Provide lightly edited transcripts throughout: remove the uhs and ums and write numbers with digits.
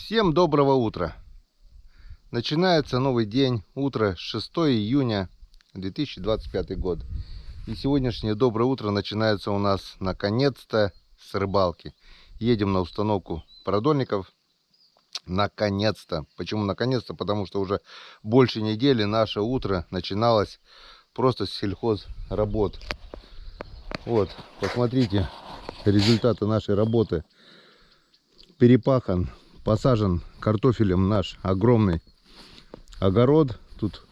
Всем доброго утра! Начинается новый день, утро, 6 июня 2025 год. И сегодняшнее доброе утро начинается у нас наконец-то с рыбалки. Едем на установку продольников. Наконец-то. Почему наконец-то? Потому что уже больше недели наше утро начиналось просто с сельхозработ. Вот, посмотрите результаты нашей работы. Перепахан, посажен картофелем наш огромный огород. Тут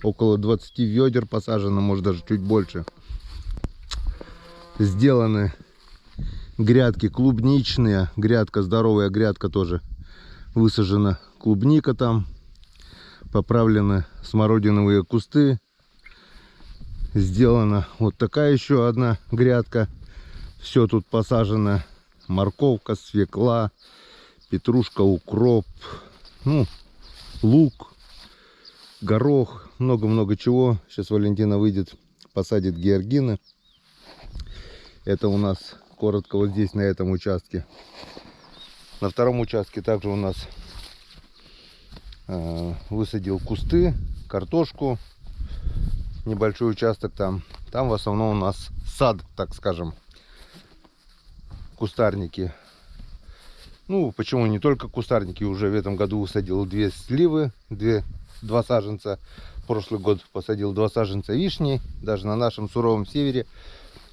около 20 ведер посажено, может даже чуть больше. Сделаны грядки клубничные. Грядка, здоровая грядка тоже. Высажена клубника там. Поправлены смородиновые кусты. Сделана вот такая еще одна грядка. Все тут посажено. Морковка, свекла, петрушка, укроп, лук, горох, много-много чего. Сейчас Валентина выйдет, посадит георгины. Это у нас коротко вот здесь, на этом участке. На втором участке также у нас высадил кусты, картошку. Небольшой участок там. Там в основном у нас сад, так скажем. Кустарники. Почему не только кустарники? Уже в этом году высадил 2 сливы, 2 саженца. Прошлый год посадил 2 саженца вишни. Даже на нашем суровом севере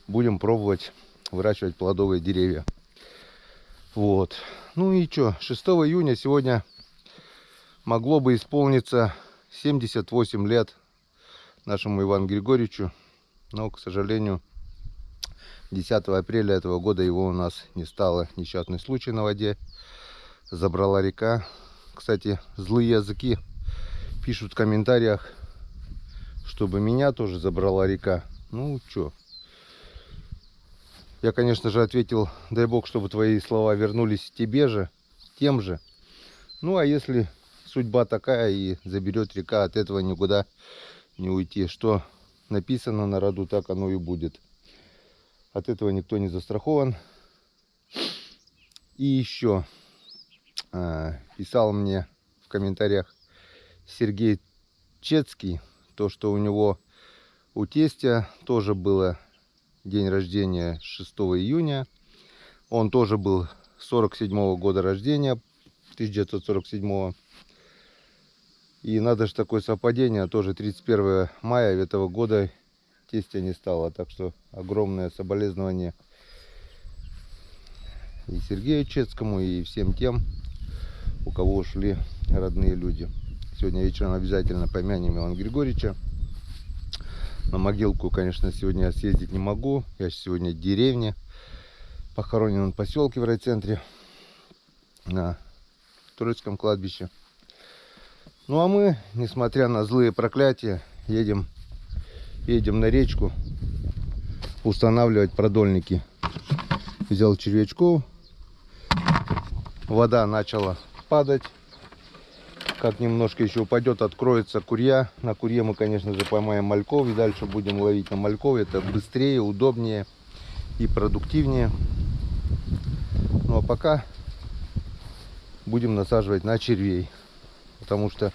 будем пробовать выращивать плодовые деревья. Вот. И что? 6 июня сегодня могло бы исполниться 78 лет нашему Ивану Григорьевичу. Но, к сожалению, 10 апреля этого года его у нас не стало. Несчастный случай на воде. Забрала река. Кстати, злые языки пишут в комментариях, чтобы меня тоже забрала река. Чё? Я, конечно же, ответил: дай бог, чтобы твои слова вернулись тебе же, тем же. А если судьба такая и заберет река, от этого никуда не уйти. Что написано на роду, так оно и будет. От этого никто не застрахован. И еще писал мне в комментариях Сергей Чецкий, то, что у него, у тестя тоже было день рождения 6 июня. Он тоже был 47-го года рождения, 1947-го. И надо же, такое совпадение, тоже 31 мая этого года тестя не стало. Так что огромное соболезнование и Сергею Чецкому, и всем тем, у кого ушли родные люди. Сегодня вечером обязательно помянем Ивана Григорьевича. На могилку, конечно, сегодня я съездить не могу. Я сегодня в деревне. Похоронен он в поселке в райцентре, на Троицком кладбище. А мы, несмотря на злые проклятия, едем на речку устанавливать продольники. Взял червячков. Вода начала падать. Как немножко еще упадет, откроется курья. На курье мы, конечно же, поймаем мальков. И дальше будем ловить на мальков. Это быстрее, удобнее и продуктивнее. А пока будем насаживать на червей. Потому что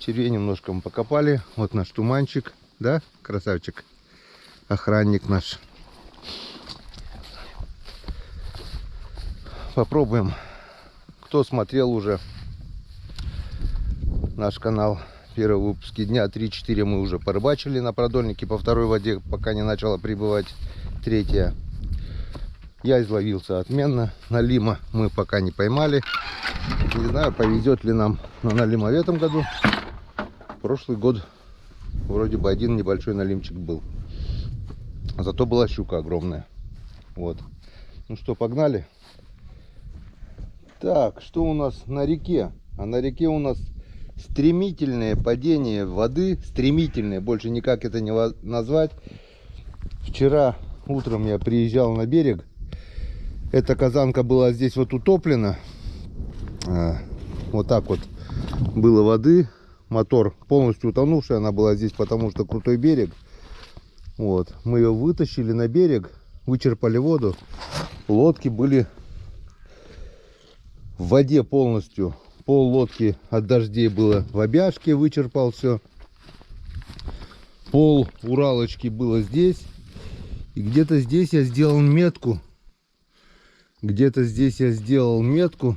червей немножко мы покопали. Вот наш туманчик. Да, красавчик? Охранник наш. Попробуем. Кто смотрел уже наш канал, первые выпуски дня 3-4 мы уже порыбачили на продольнике по второй воде, пока не начала прибывать третья. Я изловился отменно. Налима мы пока не поймали. Не знаю, повезет ли нам на налима в этом году. Прошлый год вроде бы один небольшой налимчик был. Зато была щука огромная. Вот. Что, погнали? Так, что у нас на реке? А на реке у нас стремительное падение воды. Стремительное, больше никак это не назвать. Вчера утром я приезжал на берег. Эта казанка была здесь вот утоплена. Вот так вот было воды. Мотор полностью утонувший. Она была здесь, потому что крутой берег. Вот. Мы ее вытащили на берег. Вычерпали воду. Лодки были в воде полностью. Пол лодки от дождей было в обяжке, вычерпал все. Пол Уралочки было здесь. И где-то здесь я сделал метку. Где-то здесь я сделал метку.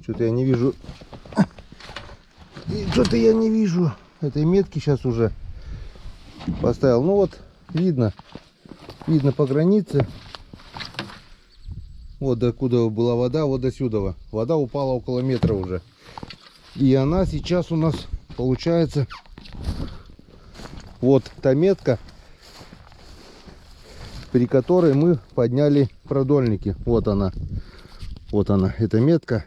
Что-то я не вижу. Что-то я не вижу этой метки сейчас уже. Поставил. Ну вот, видно. Видно по границе. Вот докуда была вода, вот до сюда. Вода упала около метра уже. И она сейчас у нас получается... Вот та метка, при которой мы подняли продольники. Вот она. Вот она, эта метка.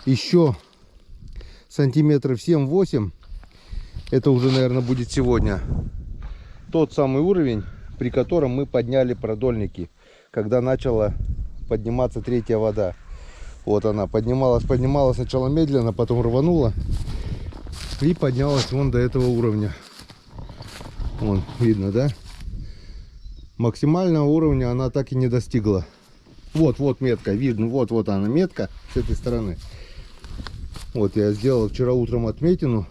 Еще сантиметров 7-8. Это уже, наверное, будет сегодня. Тот самый уровень, при котором мы подняли продольники, когда начала подниматься третья вода. Вот она поднималась сначала медленно, потом рванула и поднялась вон до этого уровня. Вон, видно, да? Максимального уровня она так и не достигла. Вот метка, видно, вот она метка с этой стороны. Вот я сделал вчера утром отметину.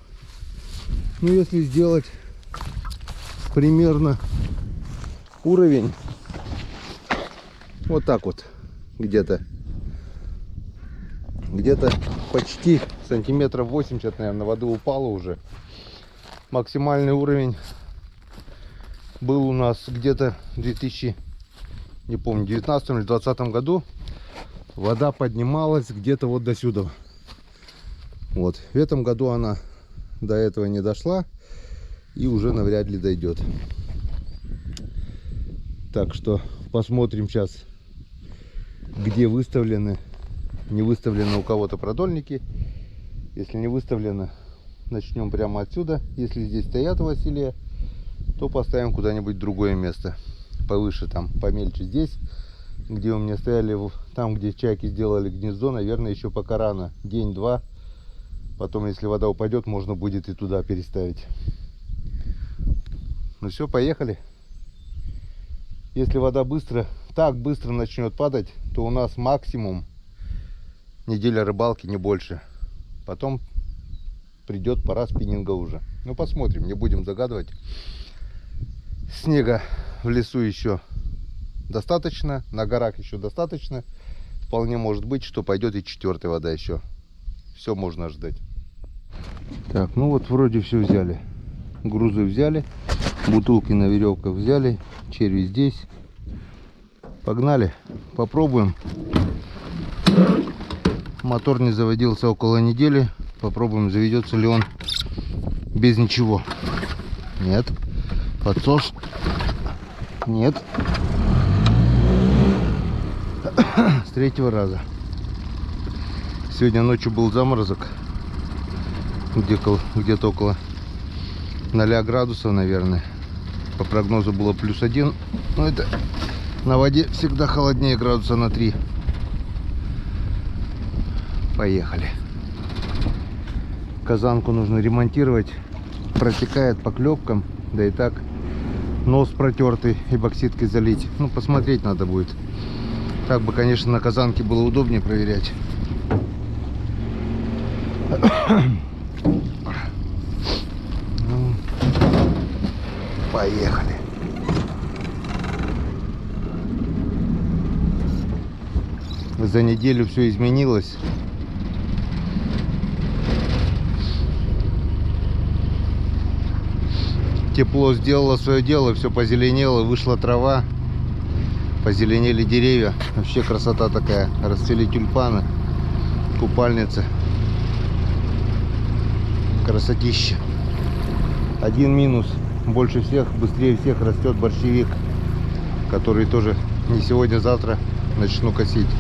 Ну, если сделать примерно уровень вот так вот, где-то почти сантиметров 80, наверное, воды упало уже. Максимальный уровень был у нас где-то в 2019 или 2020 году. Вода поднималась где-то вот до сюда. Вот в этом году она до этого не дошла и уже навряд ли дойдет. Так что посмотрим сейчас, где выставлены, не выставлены у кого-то продольники. Если не выставлено, начнем прямо отсюда. Если здесь стоят у Василия, то поставим куда-нибудь другое место повыше, там помельче. Здесь, где у меня стояли, там где чайки сделали гнездо, наверное, еще пока рано, день-два. Потом, если вода упадет, можно будет и туда переставить. Ну все, поехали. Если вода так быстро начнет падать, то у нас максимум неделя рыбалки, не больше. Потом придет пора спиннинга уже. Ну посмотрим, не будем загадывать. Снега в лесу еще достаточно, на горах еще достаточно. Вполне может быть, что пойдет и четвертая вода еще. Все можно ждать. Так, ну вот вроде все взяли. Грузы взяли, бутылки на веревках взяли, черви здесь. Погнали, попробуем. Мотор не заводился около недели. Попробуем, заведется ли он без ничего. Нет. Подсос. Нет. С третьего раза. Сегодня ночью был заморозок. Где-то около 0 градусов, наверное. По прогнозу было +1. Но это на воде всегда холоднее градуса на 3. Поехали. Казанку нужно ремонтировать. Протекает по клепкам. Да и так нос протертый, эбоксидкой залить. Ну, посмотреть надо будет. Так бы, конечно, на казанке было удобнее проверять. Поехали. За неделю все изменилось. Тепло сделало свое дело, все позеленело, вышла трава, позеленели деревья. Вообще красота такая. Расцвели тюльпаны, купальница. Красотища. Один минус: больше всех, быстрее всех растет борщевик, который тоже не сегодня-завтра начну косить.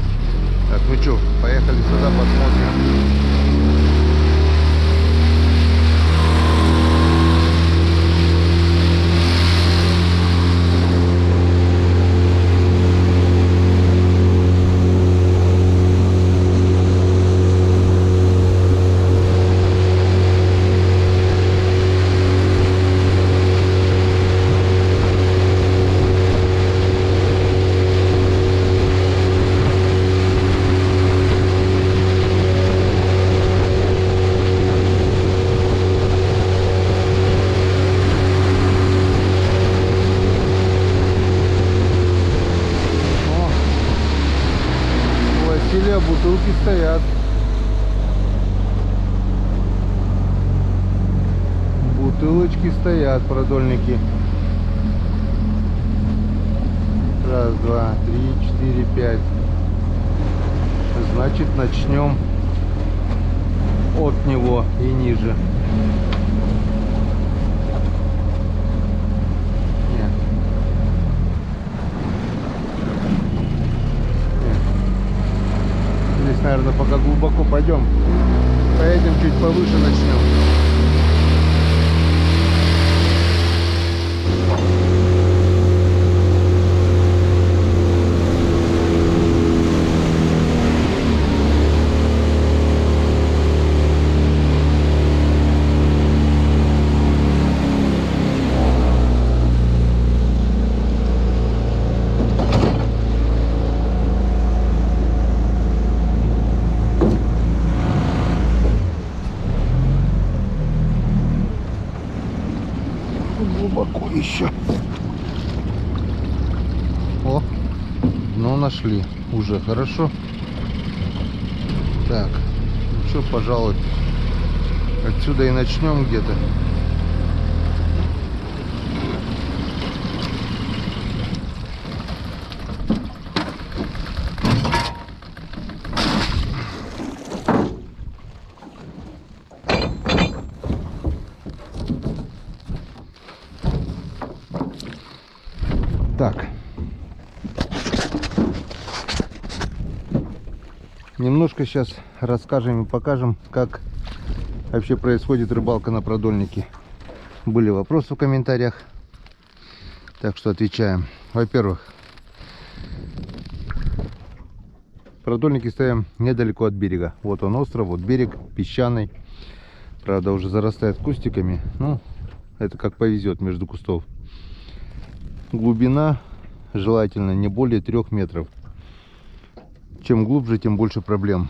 Так, ну что, поехали сюда, посмотрим. бутылки стоят. Бутылочки стоят, продольники. Раз, два, три, четыре, пять. Значит, начнем от него и ниже. Нет. Нет. Здесь, наверное, пока глубоко пойдем. Поедем чуть повыше, начнем. Глубоко еще. О, дно нашли. Уже хорошо. Так, ну что, пожалуй, отсюда и начнем где-то. Так, немножко сейчас расскажем и покажем, как вообще происходит рыбалка на продольнике. Были вопросы в комментариях, так что отвечаем. Во-первых, продольники ставим недалеко от берега. Вот он остров, вот берег песчаный. Правда, уже зарастает кустиками. Ну, это как повезет между кустов. Глубина желательно не более 3 метров. Чем глубже, тем больше проблем.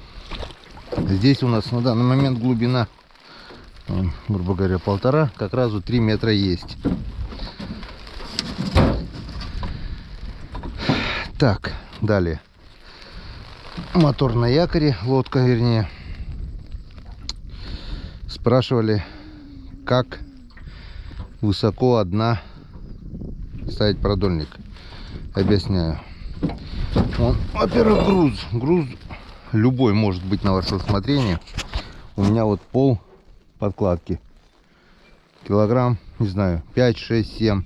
Здесь у нас на данный момент глубина, грубо говоря, 1,5, как раз 3 метра есть. Так, далее. Мотор на якоре, лодка вернее. Спрашивали, как высоко одна ставить продольник. Объясняю. Во-первых, груз любой может быть на ваше усмотрение. У меня вот пол подкладки килограмм, не знаю, 5, 6, 7,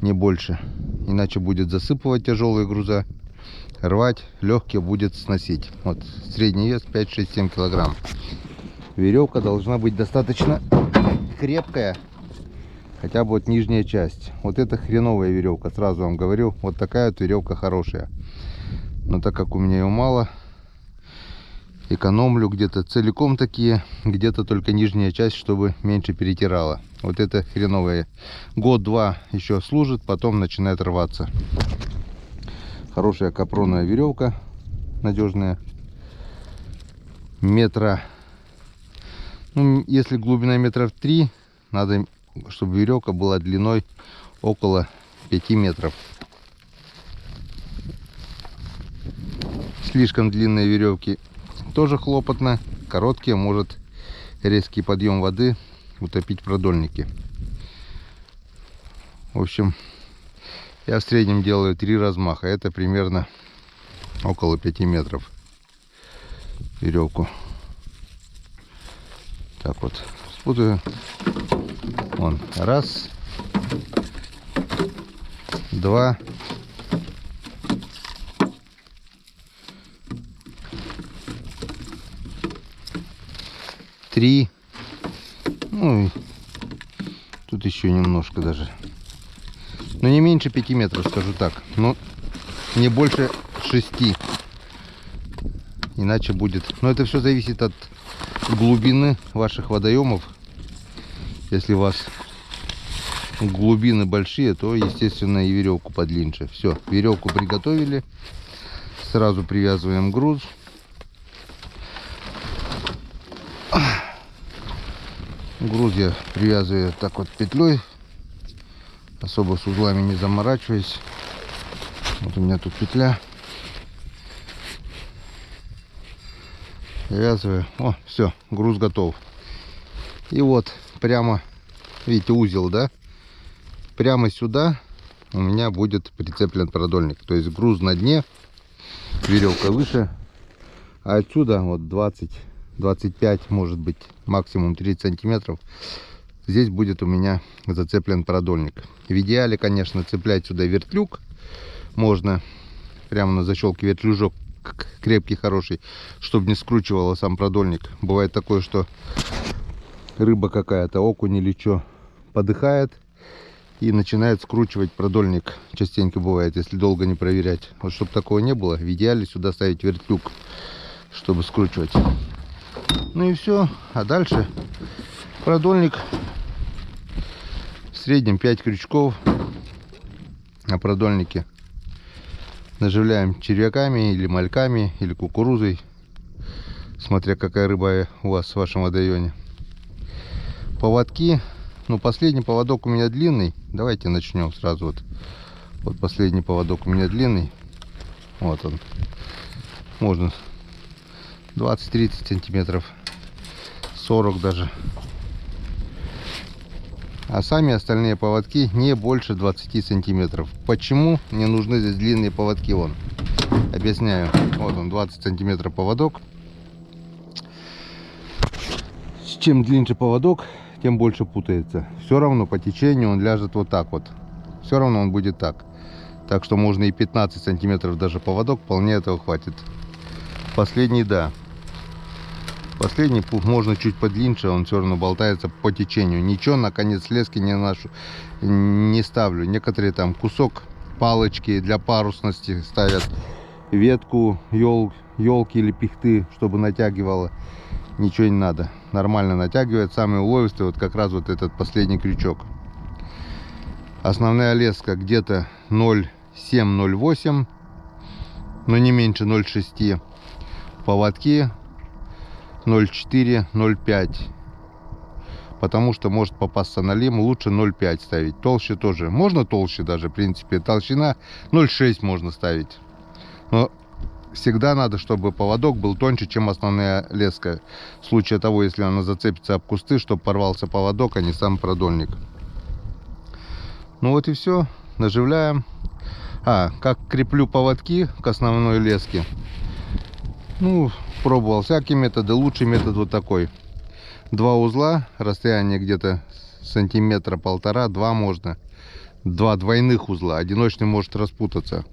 не больше, иначе будет засыпывать тяжелые груза, рвать, легкие будет сносить. Вот средний вес 5, 6, 7 килограмм. Веревка должна быть достаточно крепкая. Хотя бы вот нижняя часть. Вот это хреновая веревка, сразу вам говорю. Вот такая вот веревка хорошая. Но так как у меня ее мало, экономлю где-то целиком такие, где-то только нижняя часть, чтобы меньше перетирала. Вот это хреновая. Год-два еще служит, потом начинает рваться. Хорошая капроновая веревка, надежная. Метра, ну, если глубина метров 3, надо, чтобы веревка была длиной около 5 метров. Слишком длинные веревки тоже хлопотно. Короткие, может резкий подъем воды утопить продольники. В общем, я в среднем делаю 3 размаха. Это примерно около 5 метров веревку. Так вот, спутаю. Вон, раз, два, три. Ну и тут еще немножко даже. Но не меньше 5 метров, скажу так. Но не больше 6. Иначе будет. Но это все зависит от глубины ваших водоемов. Если у вас глубины большие, то, естественно, и веревку подлиннее. Все, веревку приготовили. Сразу привязываем груз. Груз я привязываю так вот петлей. Особо с узлами не заморачиваюсь. Вот у меня тут петля. Привязываю. О, все, груз готов. И вот прямо, видите, узел, да? Прямо сюда у меня будет прицеплен продольник. То есть груз на дне, веревка выше. А отсюда вот 20-25, может быть, максимум 30 сантиметров. Здесь будет у меня зацеплен продольник. В идеале, конечно, цеплять сюда вертлюг. Можно прямо на защелке вертлюжок крепкий, хороший, чтобы не скручивало сам продольник. Бывает такое, что рыба какая-то, окунь или что, подыхает и начинает скручивать продольник. Частенько бывает, если долго не проверять. Вот чтобы такого не было, в идеале сюда ставить вертлюг, чтобы скручивать. Ну и все. А дальше продольник. В среднем 5 крючков на продольнике. Наживляем червяками или мальками, или кукурузой, смотря какая рыба у вас в вашем водоеме. Поводки. Ну, последний поводок у меня длинный. Давайте начнем сразу. Вот последний поводок у меня длинный. Вот он. Можно 20-30 сантиметров, 40 даже. А сами остальные поводки не больше 20 сантиметров. Почему не нужны здесь длинные поводки? Вон, объясняю. Вот он, 20 сантиметров поводок. Чем длиннее поводок, тем больше путается. Все равно по течению он ляжет вот так вот. Все равно он будет так. Так что можно и 15 сантиметров даже поводок, вполне этого хватит. Последний, да. Последний можно чуть подлиннее, он все равно болтается по течению. Ничего на конец лески не ставлю. Некоторые там кусок палочки для парусности ставят, ветку елки или пихты, чтобы натягивало. Ничего не надо. Нормально натягивает. Самый уловистый вот как раз вот этот последний крючок. Основная леска где-то 0,7-0,8, но не меньше 0,6. Поводки 0,4-0,5, потому что может попасться на лим. Лучше 0,5 ставить. Толще тоже можно, толще даже, в принципе. Толщина 0,6 можно ставить, но всегда надо, чтобы поводок был тоньше, чем основная леска, в случае того, если она зацепится об кусты, чтобы порвался поводок, а не сам продольник. Ну вот и все. Наживляем. Как креплю поводки к основной леске? Ну, пробовал всякие методы. Лучший метод вот такой. 2 узла, расстояние где-то сантиметра полтора, 2 можно. 2 двойных узла. Одиночный может распутаться.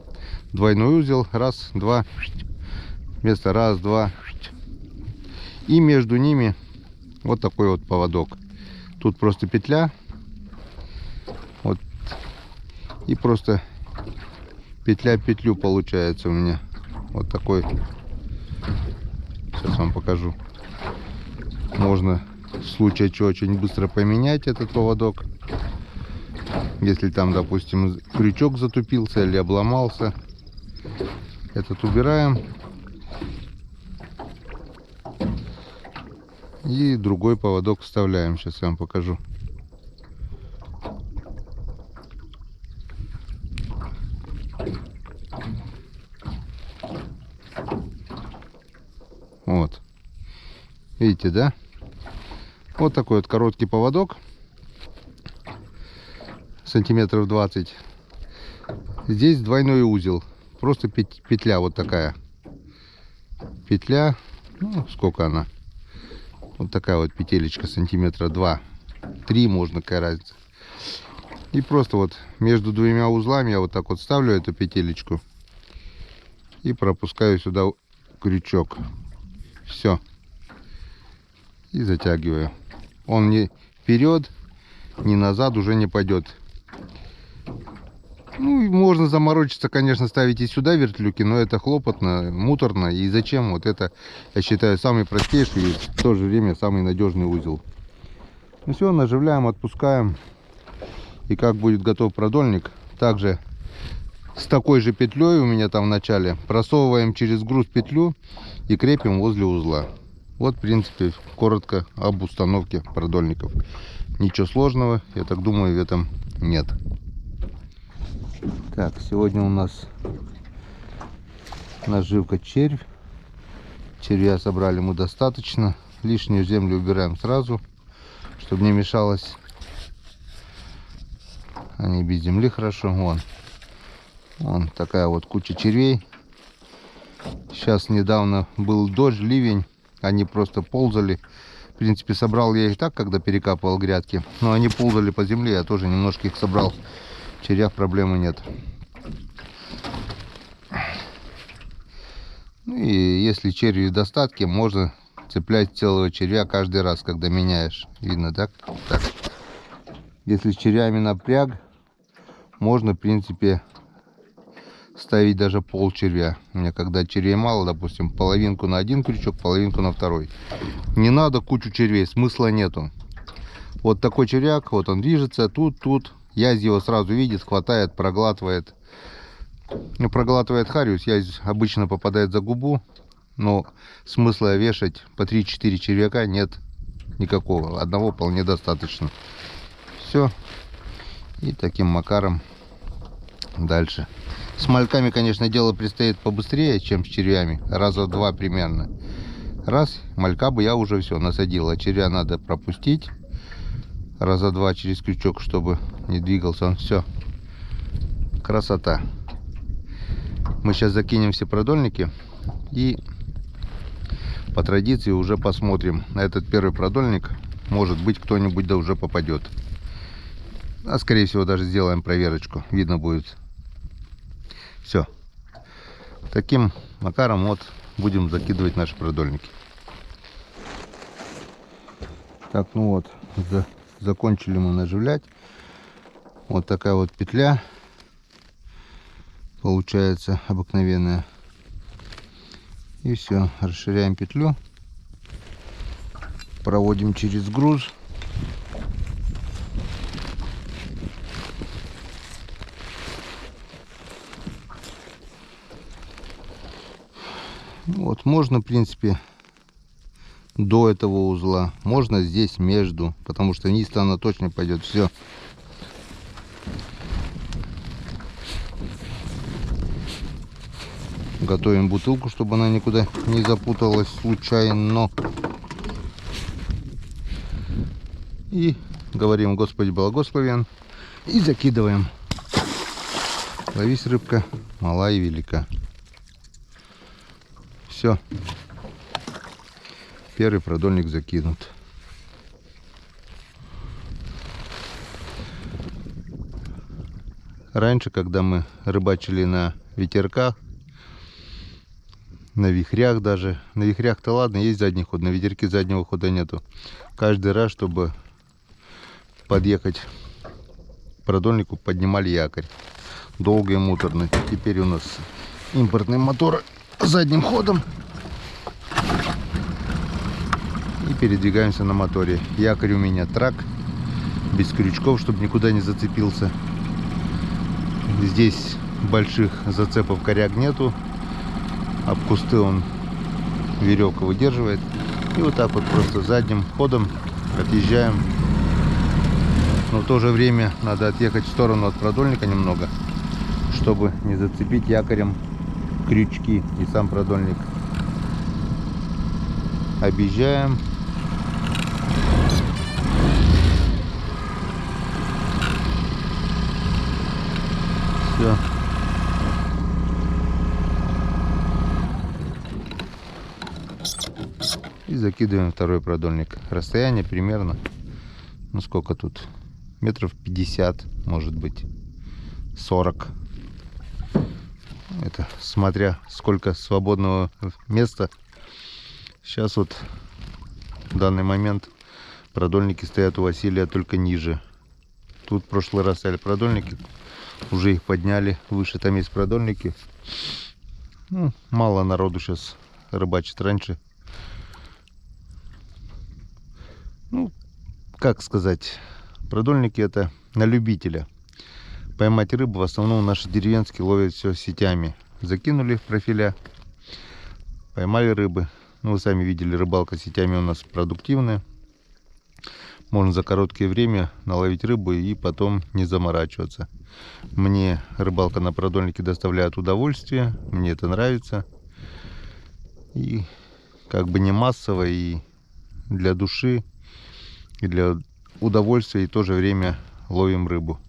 Двойной узел, раз, два, вместо раз, два. И между ними вот такой вот поводок. Тут просто петля. Вот. И просто петля петлю получается у меня. Вот такой. Сейчас вам покажу. Можно в случае чего очень быстро поменять этот поводок. Если там, допустим, крючок затупился или обломался. Этот убираем. И другой поводок вставляем. Сейчас я вам покажу. Вот. Видите, да? Вот такой вот короткий поводок. Сантиметров 20. Здесь двойной узел. Просто петля вот такая. Петля. Ну, сколько она? Вот такая вот петелечка. Сантиметра 2-3 можно, какая разница. И просто вот между двумя узлами я вот так вот ставлю эту петелечку. И пропускаю сюда крючок. Все. И затягиваю. Он ни вперед, ни назад уже не пойдет. Ну, и можно заморочиться, конечно, ставить и сюда вертлюги, но это хлопотно, муторно. И зачем? Вот это, я считаю, самый простейший и в то же время самый надежный узел. Ну все, наживляем, отпускаем. И как будет готов продольник, также с такой же петлей у меня там в начале просовываем через груз петлю и крепим возле узла. Вот, в принципе, коротко об установке продольников. Ничего сложного, я так думаю, в этом нет. Так, сегодня у нас наживка червь. Червя собрали мы достаточно. Лишнюю землю убираем сразу, чтобы не мешалось. Они без земли хорошо. Вон такая вот куча червей. Сейчас недавно был дождь, ливень. Они просто ползали. В принципе, собрал я их так, когда перекапывал грядки. Но они ползали по земле. Я тоже немножко их собрал. В червях проблемы нет. Ну и если черви в достатке, можно цеплять целого червя каждый раз, когда меняешь. Видно, так? Так. Если с червями напряг, можно, в принципе, ставить даже пол червя. У меня когда червей мало, допустим, половинку на один крючок, половинку на второй. Не надо кучу червей, смысла нету. Вот такой червяк, вот он движется, тут. Язь его сразу видит, хватает, проглатывает. Проглатывает хариус, язь обычно попадает за губу. Но смысла вешать по 3-4 червяка нет никакого. Одного вполне достаточно. Все. И таким макаром дальше. С мальками, конечно, дело предстоит побыстрее, чем с червями. Раза в 2 примерно. Раз, малька бы я уже все насадил. А червя надо пропустить. Раза 2 через крючок, чтобы не двигался он. Все. Красота. Мы сейчас закинем все продольники. И по традиции уже посмотрим на этот первый продольник. Может быть, кто-нибудь да уже попадет. А скорее всего даже сделаем проверочку. Видно будет. Все. Таким макаром вот будем закидывать наши продольники. Так, ну вот, закончили мы наживлять. Вот такая вот петля получается обыкновенная. И все, расширяем петлю, проводим через груз. Вот, можно, в принципе, до этого узла, можно здесь между, потому что вниз-то она точно пойдет. Все. Готовим бутылку, чтобы она никуда не запуталась случайно. И говорим: Господи благословен. И закидываем. Ловись, рыбка, мала и велика. Все. Первый продольник закинут. Раньше, когда мы рыбачили на ветерках, на вихрях даже. На вихрях-то ладно, есть задний ход, на ветерке заднего хода нету. Каждый раз, чтобы подъехать к продольнику, поднимали якорь. Долго и муторно. Теперь у нас импортный мотор с задним ходом. И передвигаемся на моторе. Якорь у меня трак, без крючков, чтобы никуда не зацепился. Здесь больших зацепов коряг нету. Об кусты он веревка выдерживает. И вот так вот просто задним ходом отъезжаем. Но в то же время надо отъехать в сторону от продольника немного, чтобы не зацепить якорем крючки и сам продольник. Объезжаем. Все. И закидываем второй продольник. Расстояние примерно, ну сколько тут, метров 50, может быть 40. Это смотря сколько свободного места. Сейчас вот в данный момент продольники стоят у Василия только ниже. Тут в прошлый раз стояли продольники, уже их подняли выше. Там есть продольники. Ну, мало народу сейчас рыбачит. Раньше, ну, как сказать, продольники это на любителя. Поймать рыбу в основном наши деревенские ловят все сетями. Закинули в профиля, поймали рыбы. Ну, вы сами видели, рыбалка сетями у нас продуктивная. Можно за короткое время наловить рыбу и потом не заморачиваться. Мне рыбалка на продольнике доставляет удовольствие. Мне это нравится. И как бы не массово, и для души, и для удовольствия, и в то же время ловим рыбу.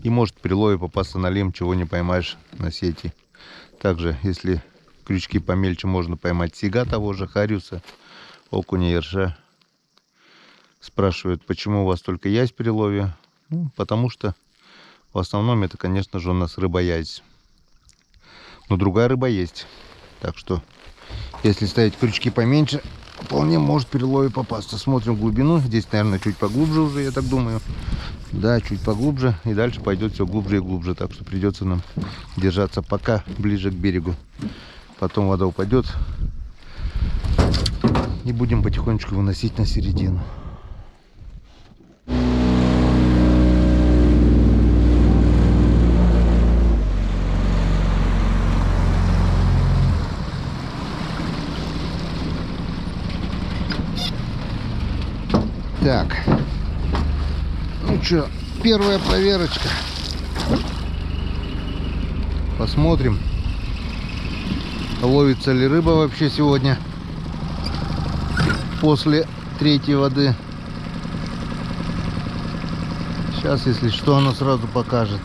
И может при лове попасться на лем, чего не поймаешь на сети. Также, если крючки помельче, можно поймать сига того же, хариуса, окуня, ерша. Спрашивают, почему у вас только язь при лове? Ну, потому что в основном это, конечно же, у нас рыба-язь. Но другая рыба есть. Так что, если ставить крючки поменьше, вполне может при лове попасться. Смотрим глубину. Здесь, наверное, чуть поглубже уже, я так думаю. Да, чуть поглубже. И дальше пойдет все глубже и глубже. Так что придется нам держаться пока ближе к берегу. Потом вода упадет. И будем потихонечку выносить на середину. Так, ну что, первая проверочка. Посмотрим, ловится ли рыба вообще сегодня после третьей воды. Сейчас, если что, оно сразу покажет.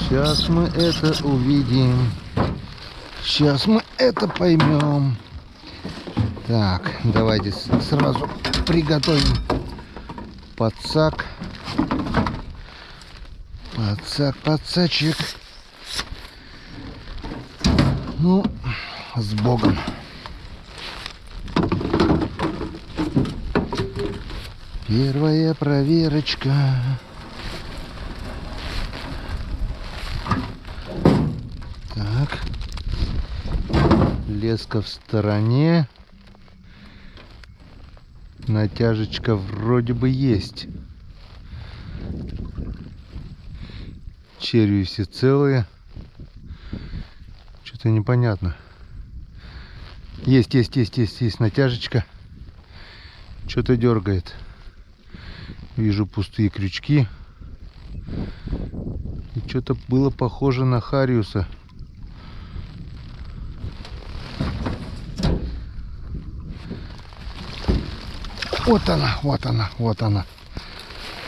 Сейчас мы это увидим. Сейчас мы это поймем. Так, давайте сразу приготовим подсак. Подсачек. Ну, с Богом. Первая проверочка. Так. Леска в стороне. Натяжечка вроде бы есть. Черви все целые. Что-то непонятно. Есть натяжечка. Что-то дергает. Вижу пустые крючки. И что-то было похоже на хариуса. Вот она, вот она, вот она.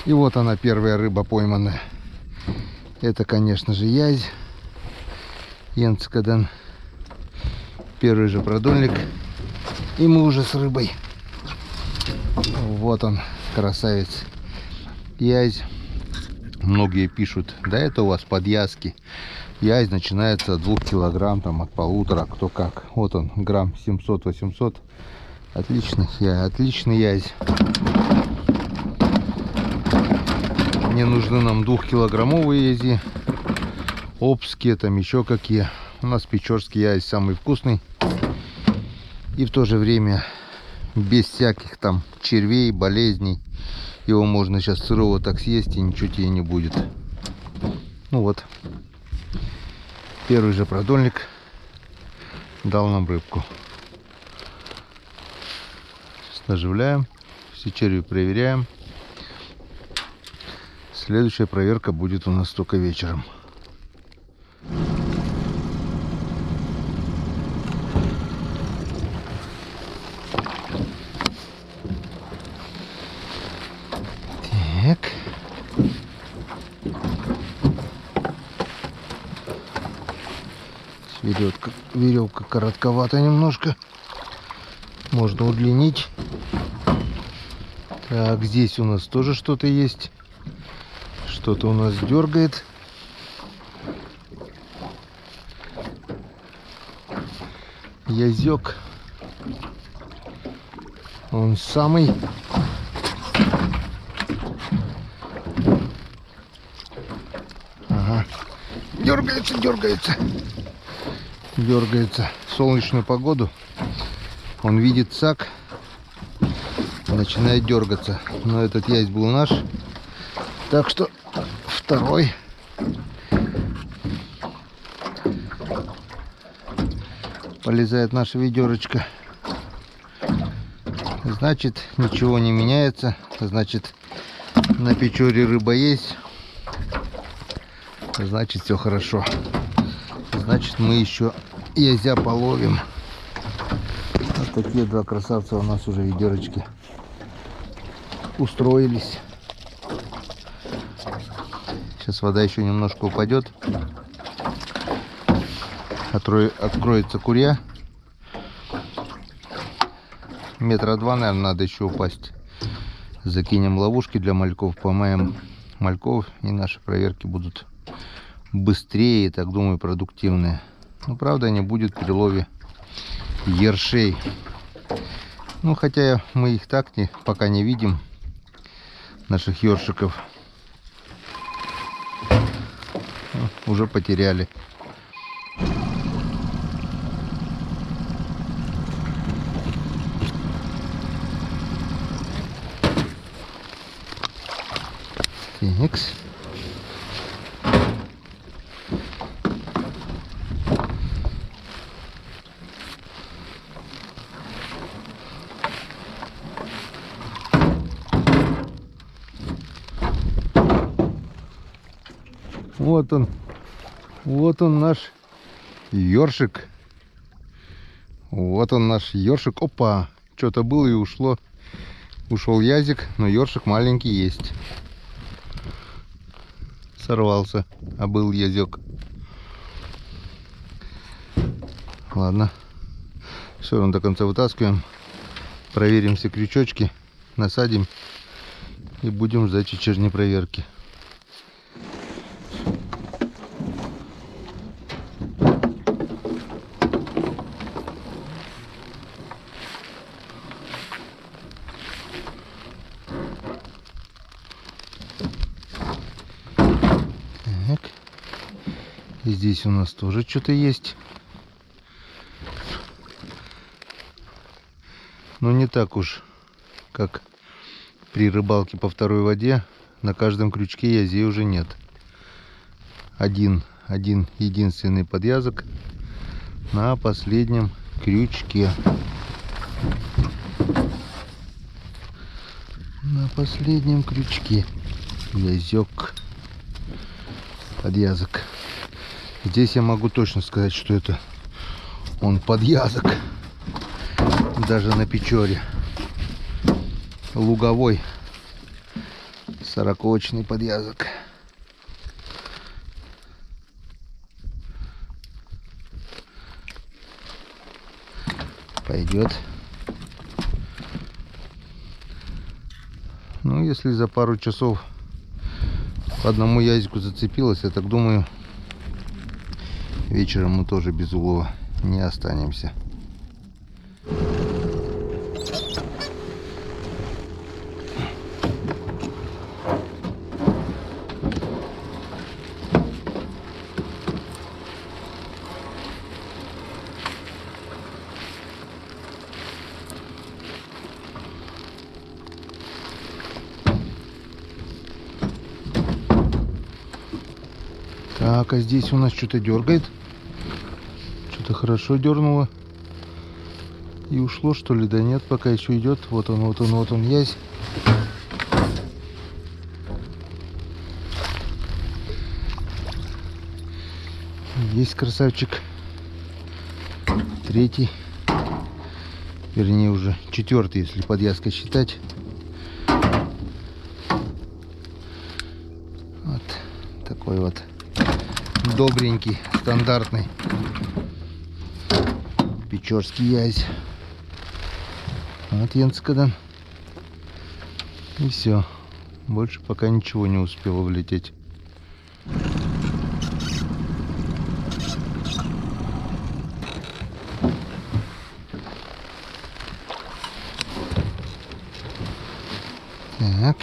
И вот она, первая рыба пойманная. Это, конечно же, язь. Янцкадан. Первый же продольник. И мы уже с рыбой. Вот он, красавец. Язь. Многие пишут, да это у вас подъязки. Язь начинается от 2 килограмм, там, от 1,5, кто как. Вот он, грамм 700-800. Отличный язь. Не нужны нам 2-килограммовые язи. Обские, там еще какие. У нас печорский язь самый вкусный. И в то же время без всяких там червей, болезней. Его можно сейчас сырого так съесть, и ничего тебе не будет. Ну вот. Первый же продольник дал нам рыбку. Оживляем, все черви проверяем. Следующая проверка будет у нас только вечером. Так. Веревка коротковата немножко. Можно удлинить. Так, здесь у нас тоже что-то есть. Что-то у нас дергает. Язёк. Он самый. Ага. Дергается. В солнечную погоду он видит сак, начинает дергаться. Но этот язь был наш. Так что второй. Полезает наша ведерочка. Значит, ничего не меняется. Значит, на Печоре рыба есть. Значит, все хорошо. Значит, мы еще язя половим. Вот такие два красавца у нас уже ведерочки устроились. Сейчас вода еще немножко упадет. Откроется курья. Метра два, наверное, надо еще упасть. Закинем ловушки для мальков, помаем мальков, и наши проверки будут быстрее, так думаю, продуктивные. Но правда не будет при лове ершей. Ну, хотя мы их так пока не видим, наших ёршиков. Уже потеряли. Феникс. Вот он наш ёршик. Вот он наш ёршик. Опа, что-то было и ушло. Ушел язик, но ёршик маленький есть. Сорвался, а был язек. Ладно, все равно до конца вытаскиваем. Проверим все крючочки, насадим и будем ждать вечерней проверки. Так. И здесь у нас тоже что-то есть. Но не так уж, как при рыбалке по второй воде. На каждом крючке язей уже нет. Один единственный подвязок на последнем крючке. На последнем крючке язек, подвязок. Здесь я могу точно сказать, что это он подвязок. Даже на печоре. Луговой 40-очный подвязок. Пойдет. Ну, если за пару часов по одному языку зацепилось, я так думаю, вечером мы тоже без улова не останемся. Так, а здесь у нас что-то дергает. Что-то хорошо дернуло. И ушло, что ли? Да нет, пока еще идет. Вот он, есть. Есть красавчик. Третий. Вернее, уже четвертый, если подвязкой считать. Вот такой вот добренький, стандартный печорский язь. Вот Янскадан. И все. Больше пока ничего не успело влететь. Так.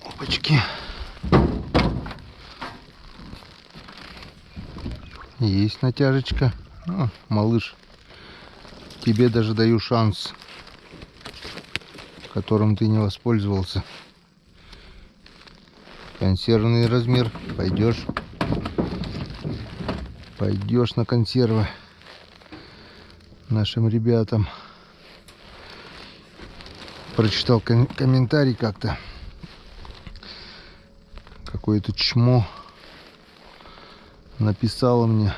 Опачки. Есть натяжечка. О, малыш, тебе даже даю шанс, которым ты не воспользовался. Консервный размер. Пойдешь на консервы. нашим ребятам. Прочитал комментарий как-то. Какое-то чмо написало мне,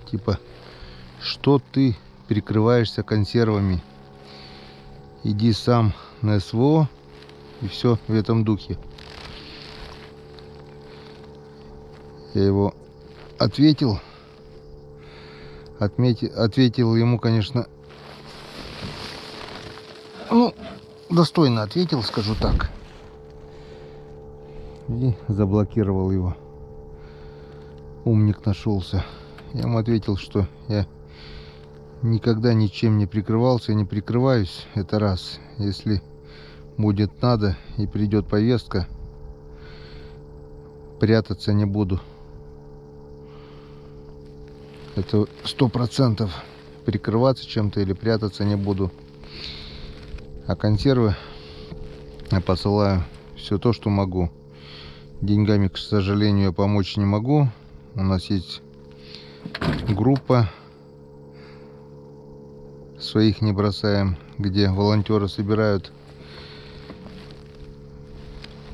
типа, что ты прикрываешься консервами? Иди сам на СВО, и все в этом духе. Я его ответил ему, конечно, ну, достойно ответил, скажу так. И заблокировал его. Умник нашелся. Я ему ответил, что я никогда ничем не прикрывался и не прикрываюсь. Это раз. Если будет надо и придет повестка, прятаться не буду. Это 100%. Прикрываться чем-то или прятаться не буду. А консервы я посылаю все то, что могу. Деньгами, к сожалению, я помочь не могу. У нас есть группа «Своих не бросаем», где волонтеры собирают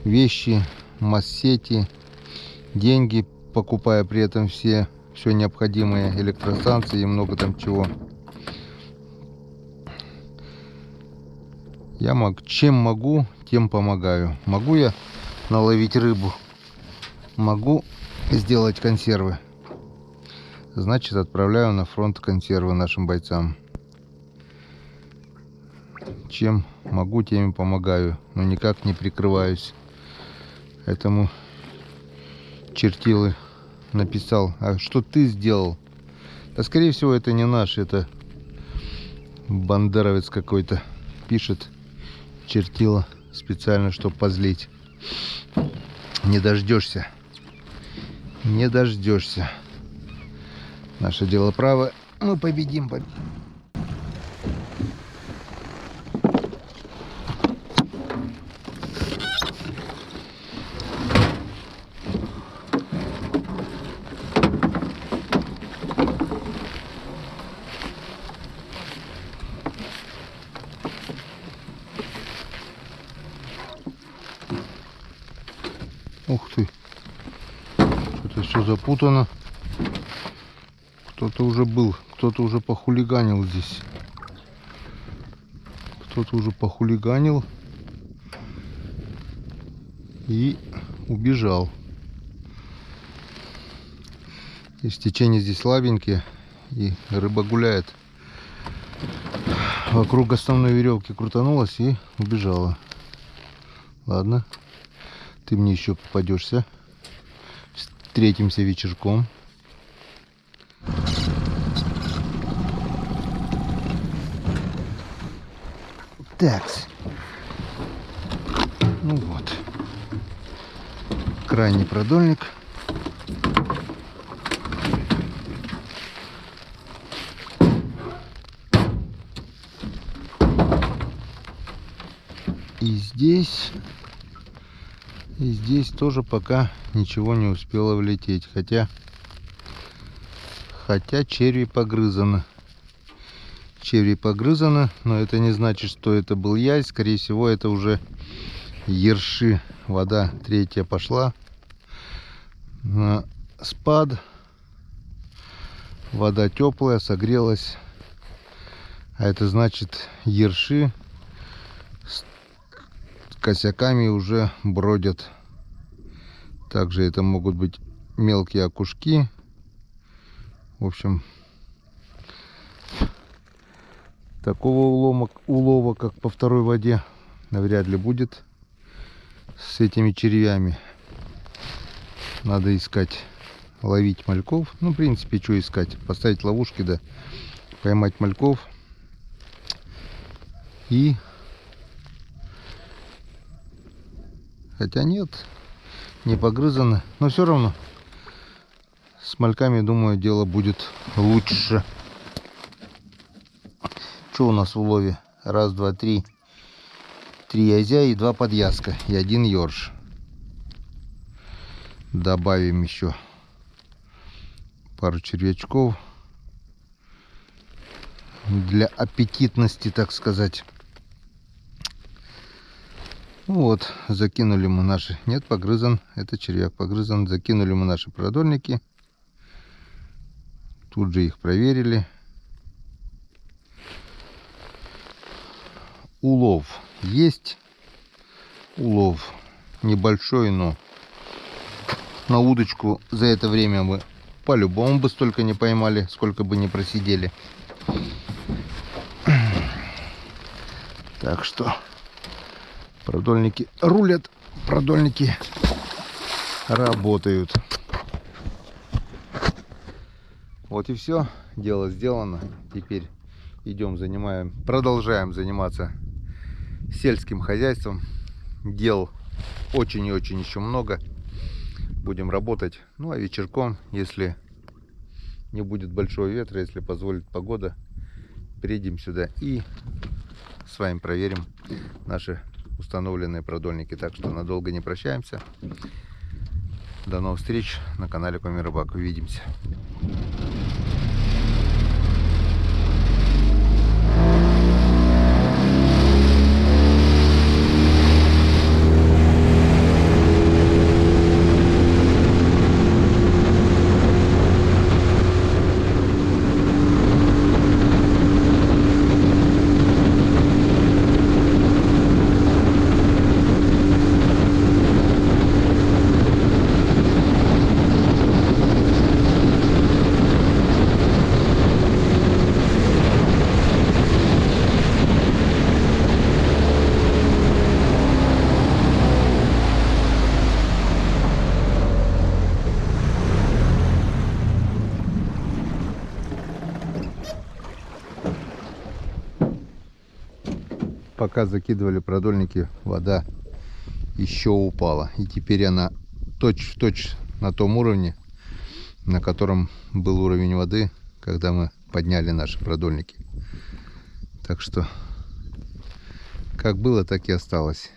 вещи, масс-сети, деньги, покупая при этом все необходимые электростанции и много там чего. Чем могу, тем помогаю. Могу я наловить рыбу, могу сделать консервы, значит, отправляю на фронт консервы нашим бойцам. Чем могу, тем и помогаю, но никак не прикрываюсь. Этому чертилы написал: а что ты сделал? Да, скорее всего, это не наш, это бандеровец какой-то пишет, чертила, специально, чтобы позлить. Не дождешься. Не дождешься. Наше дело право. Мы победим. Ух ты. Что-то все запутано. Кто-то уже был. Кто-то уже похулиганил здесь. Кто-то уже похулиганил и убежал. И течение здесь слабенькие, и рыба гуляет. Вокруг основной веревки крутанулась и убежала. Ладно, ты мне еще попадешься. Встретимся вечерком. Такс. Ну вот. Крайний продольник. И здесь тоже пока ничего не успело влететь. Хотя черви погрызаны. Черви погрызаны, но это не значит, что это был язь. Скорее всего, это уже ерши. Вода третья пошла на спад. Вода теплая, согрелась. А это значит, ерши с косяками уже бродят. Также это могут быть мелкие окушки. В общем, такого улова, как по второй воде, навряд ли будет с этими червями. Надо искать, ловить мальков. Ну, в принципе, что искать? Поставить ловушки, да, поймать мальков. И... Хотя нет, не погрызаны. Но все равно с мальками, думаю, дело будет лучше. Что у нас в улове? Раз, два, три. 3 язя и 2 подъязка. И 1 ёрш. Добавим еще пару червячков. для аппетитности, так сказать. Вот, закинули мы наши... Нет, погрызан. Это червяк погрызан. Закинули мы наши продольники. Тут же их проверили. Улов есть. Улов небольшой, но на удочку за это время мы по-любому бы столько не поймали, сколько бы не просидели. Так что продольники рулят, продольники работают. Вот и все, дело сделано. Теперь идем, продолжаем заниматься сельским хозяйством. Дел очень и очень еще много. Будем работать. Ну а вечерком, если не будет большого ветра, если позволит погода, приедем сюда и с вами проверим наши установленные продольники. Так что надолго не прощаемся. До новых встреч на канале Коми Рыбак. Увидимся. Пока закидывали продольники, вода еще упала. И теперь она точь-в-точь на том уровне, на котором был уровень воды, когда мы подняли наши продольники. Так что, как было, так и осталось.